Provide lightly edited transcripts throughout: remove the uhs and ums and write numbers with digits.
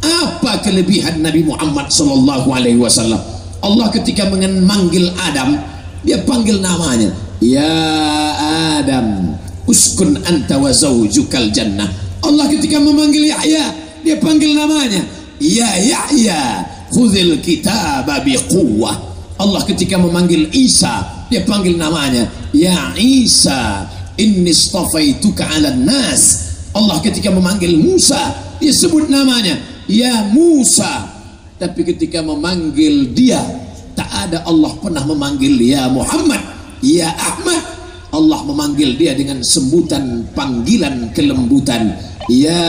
Apa kelebihan Nabi Muhammad sallallahu alaihi wasallam? Allah ketika memanggil Adam, dia panggil namanya, ya Adam uskun anta wa zawjukal jannah. Allah ketika memanggil Yahya, dia panggil namanya, ya Yahya khudhil kitaba biquwwah. Allah ketika memanggil Isa, dia panggil namanya, ya Isa inni istafaituka 'alan nas. Allah ketika memanggil Musa, dia sebut namanya, ya Musa. Tapi ketika memanggil dia, tak ada Allah pernah memanggil ya Muhammad, ya Ahmad. Allah memanggil dia dengan sebutan panggilan kelembutan, ya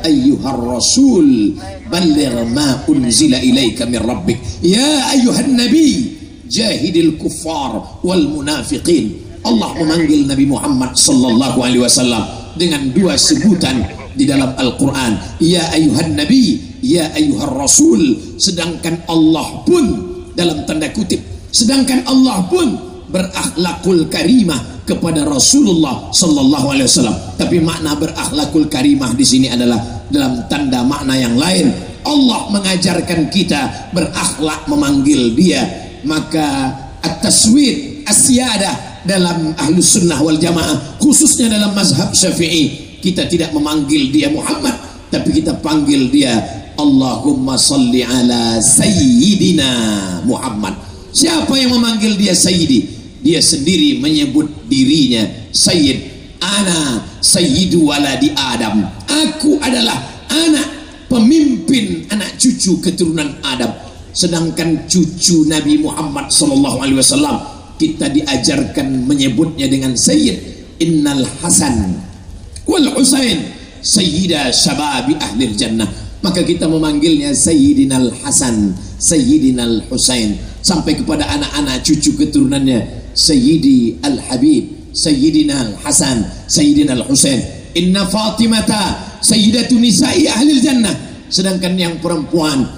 ayyuhar rasul balligh ma unzila ilaika min rabbik, ya ayyuhan nabi jahidil kuffar wal munafiqin. Allah memanggil Nabi Muhammad sallallahu alaihi wasallam dengan dua sebutan di dalam Al-Quran, ya ayyuhan nabi, ya ayyuhar rasul. Sedangkan Allah pun dalam tanda kutip, sedangkan Allah pun berakhlakul karimah kepada Rasulullah sallallahu alaihi wasallam. Tapi makna berakhlakul karimah di sini adalah dalam tanda makna yang lain. Allah mengajarkan kita berakhlak memanggil dia. Maka at-taswid as-siyadah dalam ahlus sunnah wal jamaah, khususnya dalam mazhab syafi'i, kita tidak memanggil dia Muhammad, tapi kita panggil dia Allahumma salli ala sayyidina Muhammad. Siapa yang memanggil dia sayyidi? Dia sendiri menyebut dirinya sayyid. Ana sayyidu waladi Adam. Aku adalah anak pemimpin anak cucu keturunan Adam. Sedangkan cucu Nabi Muhammad sallallahu alaihi wasallam kita diajarkan menyebutnya dengan sayyid. Innal Hasan wal Husain sayyida syababi ahlil jannah. Maka kita memanggilnya Sayyidinal Hasan, Sayyidinal Husain, sampai kepada anak-anak cucu keturunannya Sayyidi Al-Habib, Sayyidinal Hasan, Sayyidinal Husain. Inna Fatimata sayyidatu nisa'i ahlil jannah. Sedangkan yang perempuan,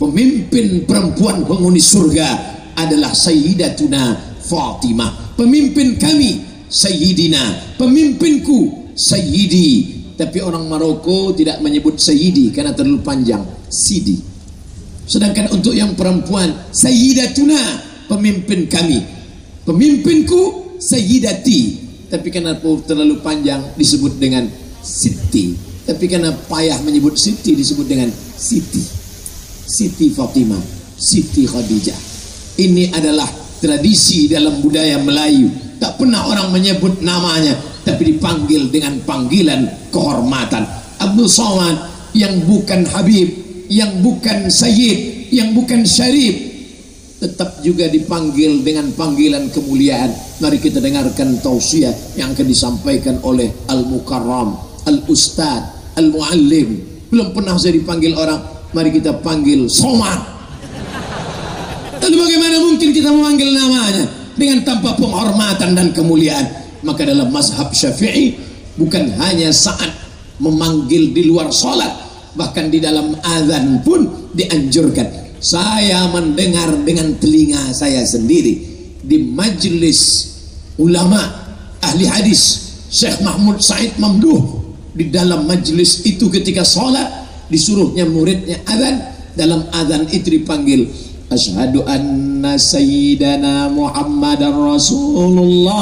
pemimpin perempuan penghuni surga adalah Sayyidatuna Fatimah. Pemimpin kami Sayyidina, pemimpinku Sayyidi. Tapi orang Maroko tidak menyebut Sayyidi karena terlalu panjang, Sidi. Sedangkan untuk yang perempuan Sayyidatuna, pemimpin kami, pemimpinku Sayyidati. Tapi karena terlalu panjang disebut dengan Siti. Tapi karena payah menyebut Siti disebut dengan Siti. Siti Fatimah, Siti Khadijah. Ini adalah tradisi dalam budaya Melayu. Tak pernah orang menyebut namanya, tapi dipanggil dengan panggilan kehormatan. Abdul Somad, yang bukan Habib, yang bukan Sayyid, yang bukan Syarif, tetap juga dipanggil dengan panggilan kemuliaan. Mari kita dengarkan tausiah yang akan disampaikan oleh Al-Mukarram, Al-Ustad, Al-Muallim. Belum pernah saya dipanggil orang, mari kita panggil Somad. Lalu bagaimana mungkin kita memanggil namanya dengan tanpa penghormatan dan kemuliaan? Maka dalam mazhab Syafi'i bukan hanya saat memanggil di luar sholat, bahkan di dalam azan pun dianjurkan. Saya mendengar dengan telinga saya sendiri di majelis ulama ahli hadis Syekh Mahmud Said Mamduh. Di dalam majelis itu ketika sholat disuruhnya muridnya azan, dalam azan itu dipanggil Asyhadu anna sayyidana Muhammadar Rasulullah.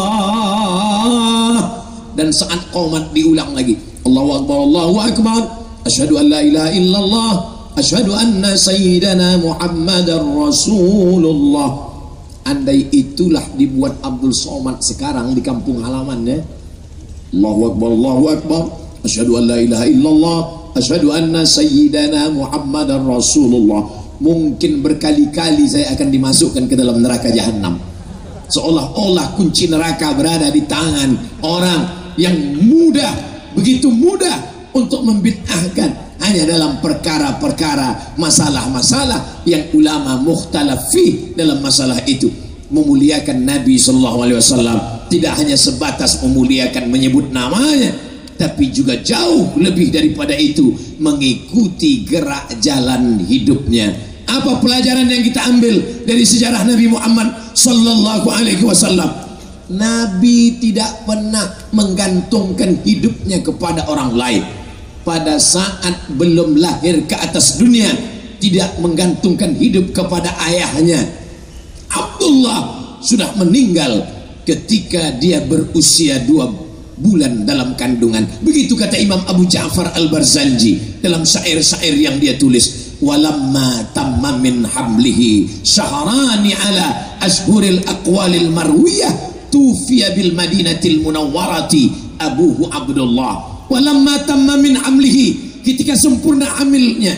Dan saat qomat diulang lagi, Allahu Akbar, Allahu Akbar, asyhadu an la ilaha illallah, asyhadu anna sayyidana Muhammadar Rasulullah. Andai itulah dibuat Abdul Somad sekarang di kampung halamannya, Allahu Akbar, Allahu Akbar, asyhadu an la ilaha illallah, asyhadu anna sayyidana Muhammadar Rasulullah, mungkin berkali-kali saya akan dimasukkan ke dalam neraka jahanam. Seolah-olah kunci neraka berada di tangan orang yang mudah, begitu mudah untuk membid'ahkan hanya dalam perkara-perkara, masalah-masalah yang ulama mukhtalaf fi dalam masalah itu. Memuliakan Nabi SAW tidak hanya sebatas memuliakan menyebut namanya, tapi juga jauh lebih daripada itu, mengikuti gerak jalan hidupnya. Apa pelajaran yang kita ambil dari sejarah Nabi Muhammad sallallahu alaihi wasallam? Nabi tidak pernah menggantungkan hidupnya kepada orang lain, pada saat belum lahir ke atas dunia tidak menggantungkan hidup kepada ayahnya. Abdullah sudah meninggal ketika dia berusia 2 bulan dalam kandungan. Begitu kata Imam Abu Ja'far Al-Barzanji dalam syair-syair yang dia tulis, walamma tamma min hamlihi syahrani ala ashhuril aqwalil marwiyah tufiya bil madinatil munawwarati abuhu Abdullah. Walamma tamma min hamlihi, ketika sempurna hamilnya,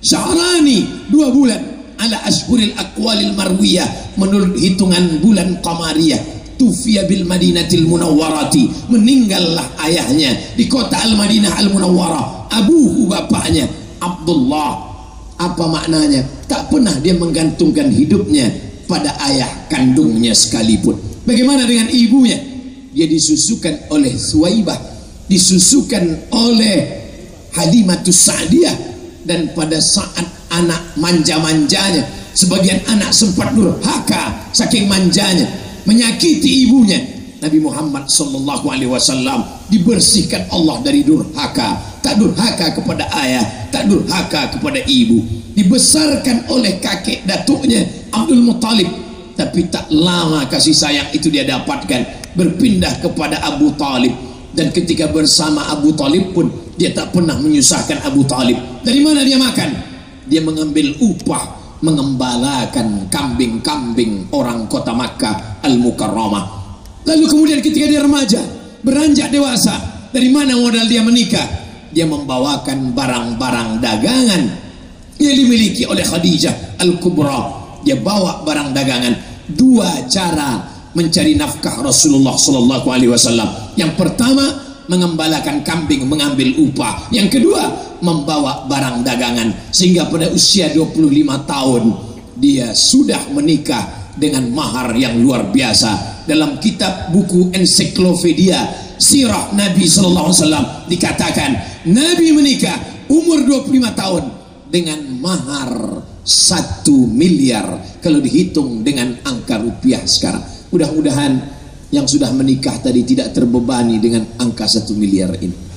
syahrani 2 bulan, ala ashhuril aqwalil marwiyah, menurut hitungan bulan qamariyah, tufiya bil madinatil munawwarati, meninggallah ayahnya di kota Al-Madinah Al-Munawwarah, abuhu, bapaknya Abdullah. Apa maknanya? Tak pernah dia menggantungkan hidupnya pada ayah kandungnya sekalipun. Bagaimana dengan ibunya? Dia disusukan oleh Suwaibah, disusukan oleh Halimatus Sa'diyah, dan pada saat anak manja-manjanya, sebagian anak sempat durhaka saking manjanya, menyakiti ibunya. Nabi Muhammad SAW dibersihkan Allah dari durhaka. Tak durhaka kepada ayah, tak durhaka kepada ibu. Dibesarkan oleh kakek datuknya Abdul Muttalib, tapi tak lama kasih sayang itu dia dapatkan, berpindah kepada Abu Talib. Dan ketika bersama Abu Talib pun dia tak pernah menyusahkan Abu Talib. Dari mana dia makan? Dia mengambil upah mengembalakan kambing-kambing orang kota Makkah Al-Mukarramah. Lalu kemudian ketika dia remaja, beranjak dewasa, dari mana modal dia menikah? Dia membawakan barang-barang dagangan yang dimiliki oleh Khadijah Al-Kubra. Dia bawa barang dagangan. 2 cara mencari nafkah Rasulullah SAW. Yang pertama, mengembalakan kambing, mengambil upah. Yang kedua, membawa barang dagangan. Sehingga pada usia 25 tahun dia sudah menikah dengan mahar yang luar biasa. Dalam kitab buku ensiklopedia Sirah Nabi SAW dikatakan Nabi menikah umur 25 tahun dengan mahar 1 miliar kalau dihitung dengan angka rupiah sekarang. Mudah-mudahan yang sudah menikah tadi tidak terbebani dengan angka 1 miliar ini.